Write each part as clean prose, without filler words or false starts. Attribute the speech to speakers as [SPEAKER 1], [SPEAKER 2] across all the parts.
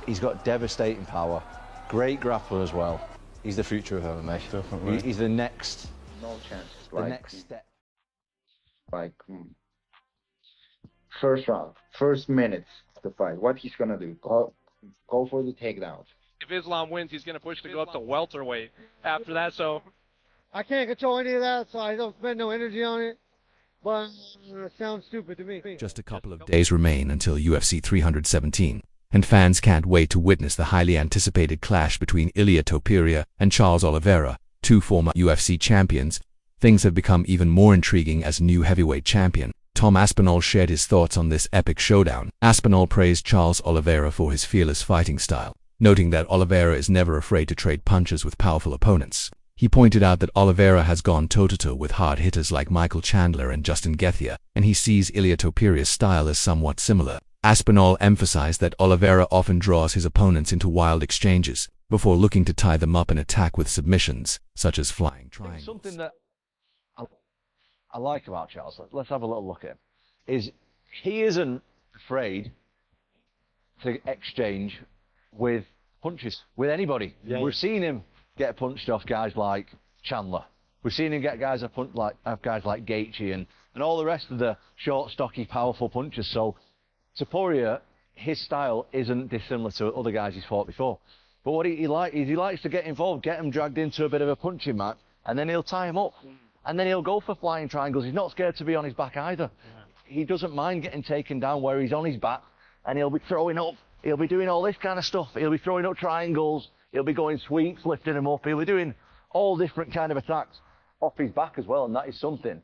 [SPEAKER 1] He's got devastating power, great grappler as well. He's the future of MMA.
[SPEAKER 2] Definitely.
[SPEAKER 1] He's the next,
[SPEAKER 3] No chance.
[SPEAKER 1] the next step.
[SPEAKER 3] Like first round, first minutes of the fight. What he's gonna do? Go for the takedowns.
[SPEAKER 4] If Islam wins, he's going to push to go up to welterweight after that. So
[SPEAKER 5] I can't control any of that, so I don't spend no energy on it. But it sounds stupid to me.
[SPEAKER 6] Just a couple of days remain until UFC 317, and fans can't wait to witness the highly anticipated clash between Ilia Topuria and Charles Oliveira, two former UFC champions. Things have become even more intriguing as new heavyweight champion. Tom Aspinall shared his thoughts on this epic showdown. Aspinall praised Charles Oliveira for his fearless fighting style, noting that Oliveira is never afraid to trade punches with powerful opponents. He pointed out that Oliveira has gone toe-to-toe with hard hitters like Michael Chandler and Justin Gaethje, and he sees Ilia Topuria's style as somewhat similar. Aspinall emphasized that Oliveira often draws his opponents into wild exchanges, before looking to tie them up and attack with submissions, such as flying triangles.
[SPEAKER 1] Something that I like about Charles, let's have a little look at him, is he isn't afraid to exchange with punches with anybody.
[SPEAKER 2] Yeah.
[SPEAKER 1] We've seen him get punched off guys like Chandler. We've seen him get guys guys like Gaethje and all the rest of the short, stocky, powerful punchers. So Topuria, his style isn't dissimilar to other guys he's fought before. But what he likes to get involved, get him dragged into a bit of a punching match, and then he'll tie him up. And then he'll go for flying triangles. He's not scared to be on his back either. He doesn't mind getting taken down where he's on his back, and he'll be throwing up. He'll be doing all this kind of stuff. He'll be throwing up triangles. He'll be going sweeps, lifting him up. He'll be doing all different kind of attacks off his back as well, and that is something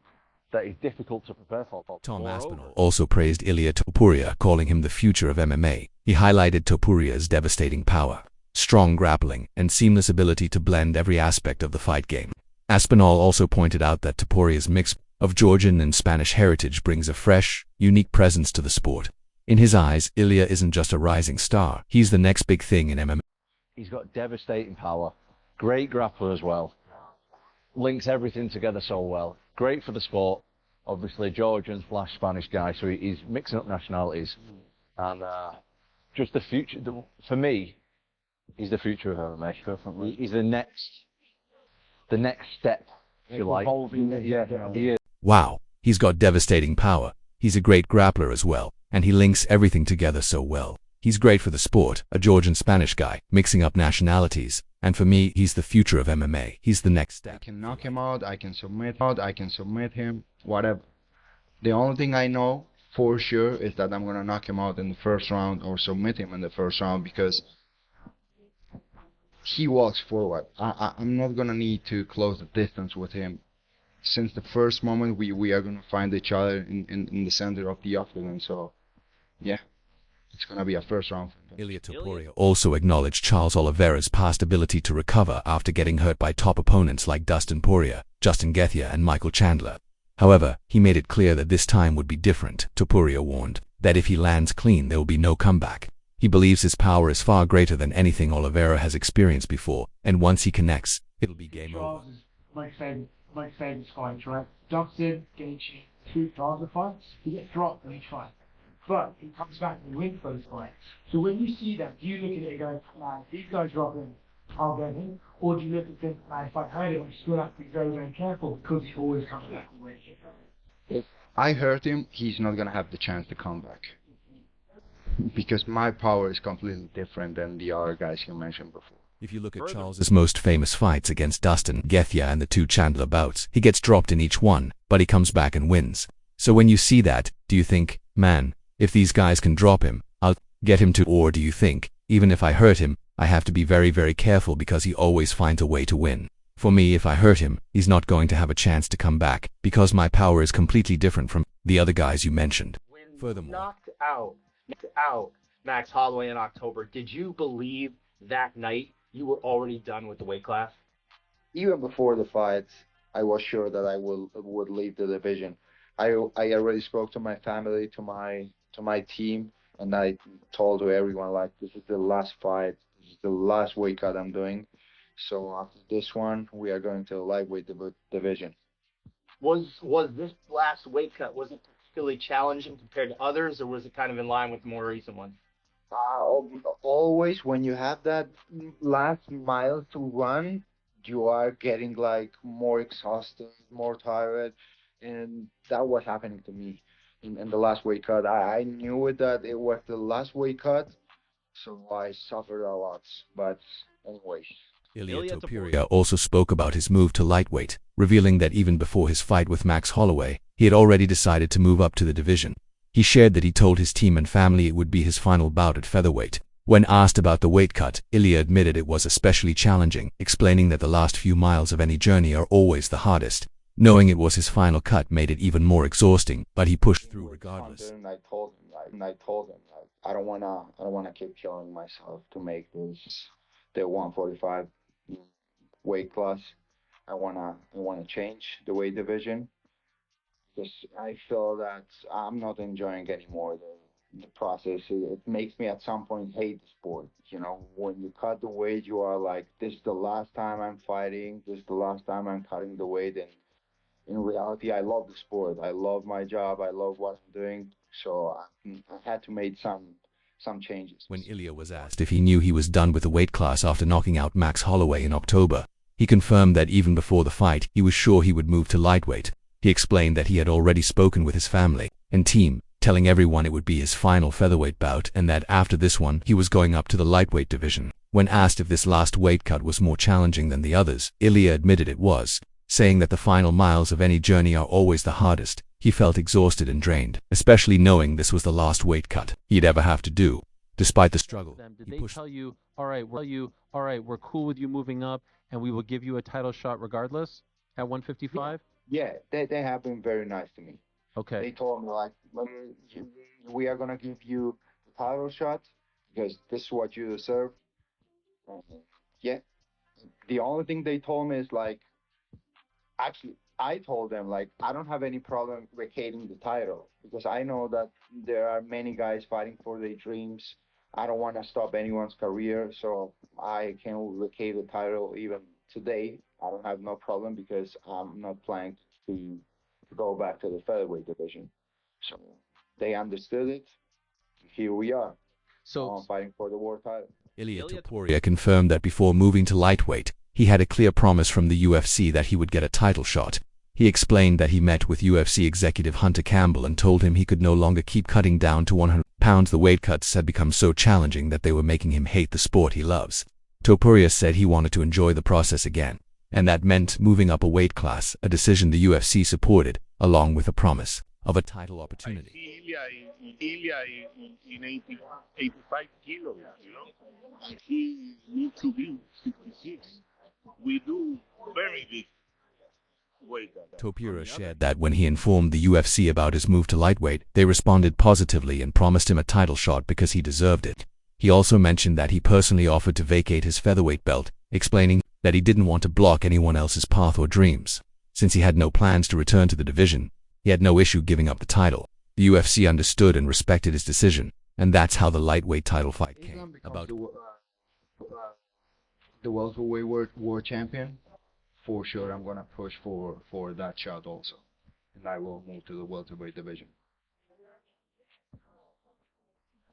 [SPEAKER 1] that is difficult to prepare for.
[SPEAKER 6] Tom Aspinall also praised Ilia Topuria, calling him the future of MMA. He highlighted Topuria's devastating power, strong grappling, and seamless ability to blend every aspect of the fight game. Aspinall also pointed out that Topuria's mix of Georgian and Spanish heritage brings a fresh, unique presence to the sport. In his eyes, Ilia isn't just a rising star. He's the next big thing in MMA.
[SPEAKER 1] He's got devastating power, great grappler as well, links everything together so well, great for the sport, obviously Georgian / Spanish guy, so he's mixing up nationalities, and just the future, for me, he's the future of MMA. Definitely. He's the next step, if you like. Yeah, he is.
[SPEAKER 6] Wow, he's got devastating power. He's a great grappler as well, and he links everything together so well. He's great for the sport, a Georgian-Spanish guy, mixing up nationalities, and for me, he's the future of MMA. He's the next step.
[SPEAKER 3] I can knock him out, I can submit him, whatever. The only thing I know for sure is that I'm gonna knock him out in the first round or submit him in the first round, because he walks forward. I'm not gonna need to close the distance with him. Since the first moment, we are gonna find each other in the center of the octagon. So, yeah, it's gonna be a first round.
[SPEAKER 6] Ilia Topuria also acknowledged Charles Oliveira's past ability to recover after getting hurt by top opponents like Dustin Poirier, Justin Gaethje, and Michael Chandler. However, he made it clear that this time would be different. Topuria warned that if he lands clean, there will be no comeback. He believes his power is far greater than anything Oliveira has experienced before, and once he connects, it'll be game over.
[SPEAKER 5] Charles is my favorite fights, right? Dustin, Gaethje, 2 Charles fights, he gets dropped in each fight. But he comes back and wins those fights. So when you see that, do you look at it and go, man, these guys dropping, I'll get him? Or do you look and think, man, if I hurt him, I still have to be very, very careful because he always comes back and wins.
[SPEAKER 3] If I hurt him, he's not gonna have the chance to come back. Because my power is completely different than the other guys you mentioned before.
[SPEAKER 6] If you look at Charles's most famous fights against Dustin, Gaethje, and the 2 Chandler bouts, he gets dropped in each one, but he comes back and wins. So when you see that, do you think, man, if these guys can drop him, I'll get him to? Or do you think, even if I hurt him, I have to be very, very careful because he always finds a way to win? For me, if I hurt him, he's not going to have a chance to come back because my power is completely different from the other guys you mentioned. Furthermore,
[SPEAKER 2] knocked out Max Holloway in October, did you believe that night you were already done with the weight class?
[SPEAKER 3] Even before the fight, I was sure that I would leave the division. I already spoke to my family, to my team, and I told everyone, like, this is the last fight, this is the last weight cut I'm doing. So after this one, we are going to the lightweight division.
[SPEAKER 2] Was this last weight cut, was it particularly challenging compared to others, or was it kind of in line with the more recent ones?
[SPEAKER 3] Always when you have that last mile to run, you are getting like more exhausted, more tired, and that was happening to me in the last weight cut. I knew it that it was the last weight cut, so I suffered a lot. But anyways.
[SPEAKER 6] Ilia Topuria also spoke about his move to lightweight, revealing that even before his fight with Max Holloway, he had already decided to move up to the division. He shared that he told his team and family it would be his final bout at featherweight. When asked about the weight cut, Ilia admitted it was especially challenging, explaining that the last few miles of any journey are always the hardest. Knowing it was his final cut made it even more exhausting, but he pushed through regardless.
[SPEAKER 3] And I told him, like, I don't wanna keep killing myself to make the 145 weight class. I wanna change the weight division because I feel that I'm not enjoying anymore the process. It makes me at some point hate the sport. You know, when you cut the weight, you are like, this is the last time I'm fighting. This is the last time I'm cutting the weight. And in reality, I love the sport. I love my job. I love what I'm doing. So I had to make some changes.
[SPEAKER 6] When Ilia was asked if he knew he was done with the weight class after knocking out Max Holloway in October, he confirmed that even before the fight, he was sure he would move to lightweight. He explained that he had already spoken with his family and team, telling everyone it would be his final featherweight bout and that after this one, he was going up to the lightweight division. When asked if this last weight cut was more challenging than the others, Ilia admitted it was, saying that the final miles of any journey are always the hardest. He felt exhausted and drained, especially knowing this was the last weight cut he'd ever have to do. Despite the struggle,
[SPEAKER 7] Did they tell you, all right, we're cool with you moving up and we will give you a title shot regardless at 155?
[SPEAKER 3] Yeah, they have been very nice to me.
[SPEAKER 7] Okay.
[SPEAKER 3] They told me like, we are gonna give you the title shot because this is what you deserve. Yeah. The only thing they told me is like, actually, I told them like, I don't have any problem vacating the title because I know that there are many guys fighting for their dreams. I don't want to stop anyone's career, so I can vacate the title even today. I don't have no problem because I'm not planning to go back to the featherweight division. So they understood it. Here we are. So I'm fighting for the world title.
[SPEAKER 6] Ilia Topuria confirmed that before moving to lightweight, he had a clear promise from the UFC that he would get a title shot. He explained that he met with UFC executive Hunter Campbell and told him he could no longer keep cutting down to 100 pounds. The weight cuts had become so challenging that they were making him hate the sport he loves. Topuria said he wanted to enjoy the process again, and that meant moving up a weight class, a decision the UFC supported, along with a promise of a title opportunity.
[SPEAKER 8] I see Ilia in 85 kilos, you know, and he needs to be 66. We do very big weight.
[SPEAKER 6] Topuria shared that when he informed the UFC about his move to lightweight, they responded positively and promised him a title shot because he deserved it. He also mentioned that he personally offered to vacate his featherweight belt, explaining that he didn't want to block anyone else's path or dreams. Since he had no plans to return to the division, he had no issue giving up the title. The UFC understood and respected his decision, and that's how the lightweight title fight came about.
[SPEAKER 9] The welterweight world champion, for sure I'm gonna push for that shot also, and I will move to the welterweight division.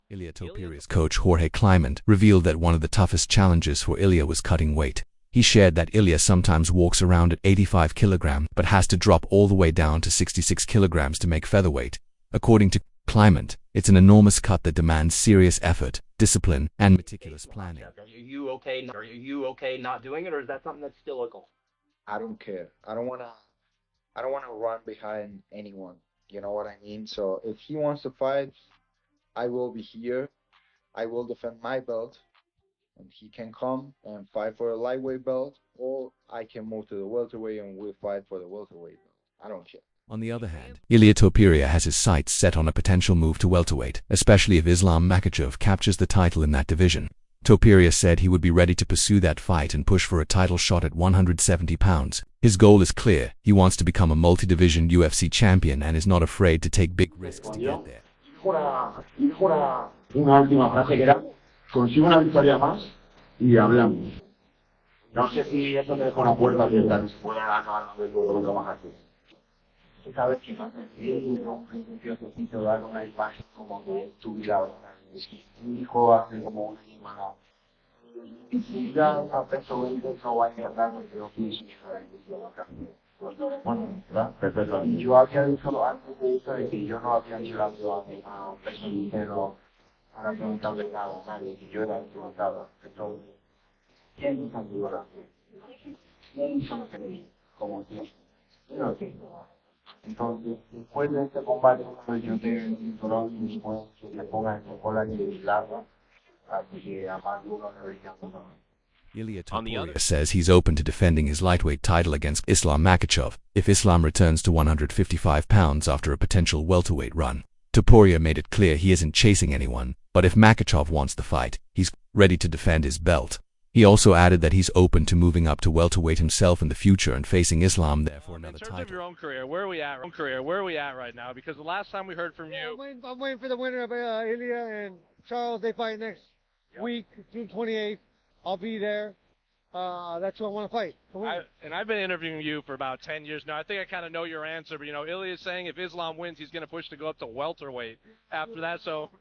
[SPEAKER 6] Ilia Topuria's coach Jorge Clement revealed that one of the toughest challenges for Ilia was cutting weight. He shared that Ilia sometimes walks around at 85 kilograms but has to drop all the way down to 66 kilograms to make featherweight. According to Clement, it's an enormous cut that demands serious effort, discipline, and meticulous planning.
[SPEAKER 2] Are you okay not doing it, or is that something that's still a goal?
[SPEAKER 3] I don't care. I don't wanna run behind anyone. You know what I mean? So if he wants to fight, I will be here. I will defend my belt, and he can come and fight for a lightweight belt, or I can move to the welterweight and we'll fight for the welterweight belt. I don't care.
[SPEAKER 6] On the other hand, Ilia Topuria has his sights set on a potential move to welterweight, especially if Islam Makhachev captures the title in that division. Topuria said he would be ready to pursue that fight and push for a title shot at 170 pounds. His goal is clear. He wants to become a multi-division UFC champion and is not afraid to take big risks to get there.
[SPEAKER 10] Una última frase que era, consigo una victoria más y hablamos. No sé si eso me deja una puerta abierta, si pueda acabar de lo más así. Sabes que más un principio te dar una imagen como de tu vida. Mi hijo hace como una semana. Y ya a peso 20 no va a engordar, creo que es bueno, ¿verdad? Perfecto. Yo había dicho antes de eso de que yo no había llegado a peso ligero para preguntar de nada, nadie, que yo era preguntado. Entonces, ¿quién nos ayuda? ¿Quién hizo lo que vi? Como que, creo que. Entonces, después de este combate, yo tengo el cinturón y después que me pongan en cola y larga, así que a más de uno debería tomar.
[SPEAKER 6] Ilia Topuria says he's open to defending his lightweight title against Islam Makhachev if Islam returns to 155 pounds after a potential welterweight run. Topuria made it clear he isn't chasing anyone, but if Makhachev wants the fight, he's ready to defend his belt. He also added that he's open to moving up to welterweight himself in the future and facing Islam there for another title.
[SPEAKER 4] In terms of your own career, where are we at right now? Because the last time we heard from you...
[SPEAKER 11] I'm waiting for the winner of Ilia and Charles. They fight next week, June 28th. I'll be there. That's who I want to fight.
[SPEAKER 4] I've been interviewing you for about 10 years now. I think I kind of know your answer, but, Ilia is saying if Islam wins, he's going to push to go up to welterweight after that, so...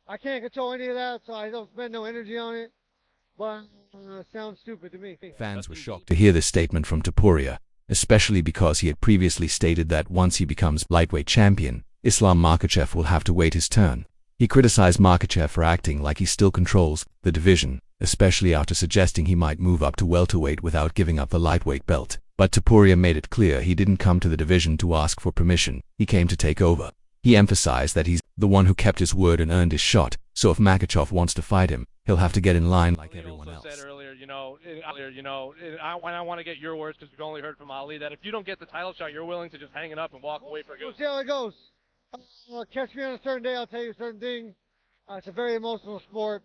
[SPEAKER 11] I can't control any of that, so I don't spend no energy on it, but it sounds stupid to me.
[SPEAKER 6] Fans were shocked to hear this statement from Topuria, especially because he had previously stated that once he becomes lightweight champion, Islam Makhachev will have to wait his turn. He criticized Makhachev for acting like he still controls the division, especially after suggesting he might move up to welterweight without giving up the lightweight belt. But Topuria made it clear he didn't come to the division to ask for permission, he came to take over. He emphasized that he's the one who kept his word and earned his shot, so if Makhachev wants to fight him, he'll have to get in line like everyone else.
[SPEAKER 4] Said earlier, I want to get your words because we've only heard from Ali, that if you don't get the title shot, you're willing to just hang it up and walk away for good.
[SPEAKER 11] We'll see how it goes. Catch me on a certain day, I'll tell you a certain thing. It's a very emotional sport,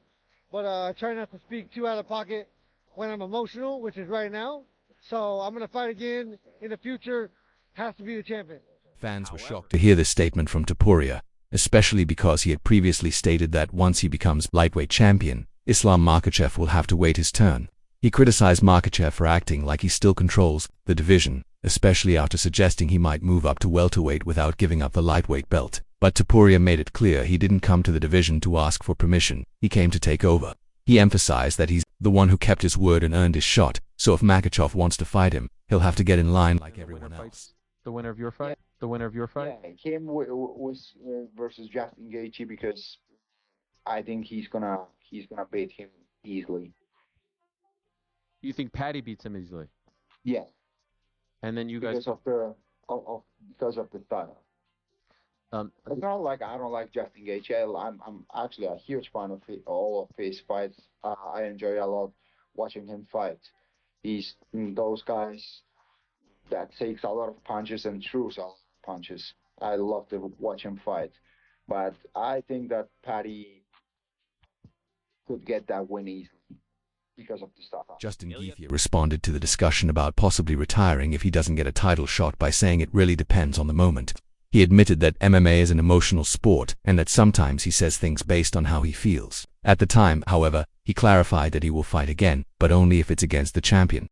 [SPEAKER 11] but I try not to speak too out of pocket when I'm emotional, which is right now. So I'm going to fight again in the future. Has to be the champion.
[SPEAKER 6] Fans were shocked to hear this statement from Topuria, especially because he had previously stated that once he becomes lightweight champion, Islam Makhachev will have to wait his turn. He criticized Makhachev for acting like he still controls the division, especially after suggesting he might move up to welterweight without giving up the lightweight belt. But Topuria made it clear he didn't come to the division to ask for permission, he came to take over. He emphasized that he's the one who kept his word and earned his shot, so if Makhachev wants to fight him, he'll have to get in line like everyone else.
[SPEAKER 7] The winner of your fight? The winner of your fight?
[SPEAKER 3] Yeah, him was versus Justin Gaethje because I think he's gonna beat him easily.
[SPEAKER 7] You think Paddy beats him easily?
[SPEAKER 3] Yeah.
[SPEAKER 7] And then you guys...
[SPEAKER 3] Because of the style. It's not like I don't like Justin Gaethje. I'm actually a huge fan of all of his fights. I enjoy a lot watching him fight. He's those guys that takes a lot of punches and throws a lot of punches. I love to watch him fight. But I think that Paddy could get that win easily because of the stuff.
[SPEAKER 6] Justin Gaethje responded to the discussion about possibly retiring if he doesn't get a title shot by saying it really depends on the moment. He admitted that MMA is an emotional sport and that sometimes he says things based on how he feels. At the time, however, he clarified that he will fight again, but only if it's against the champion.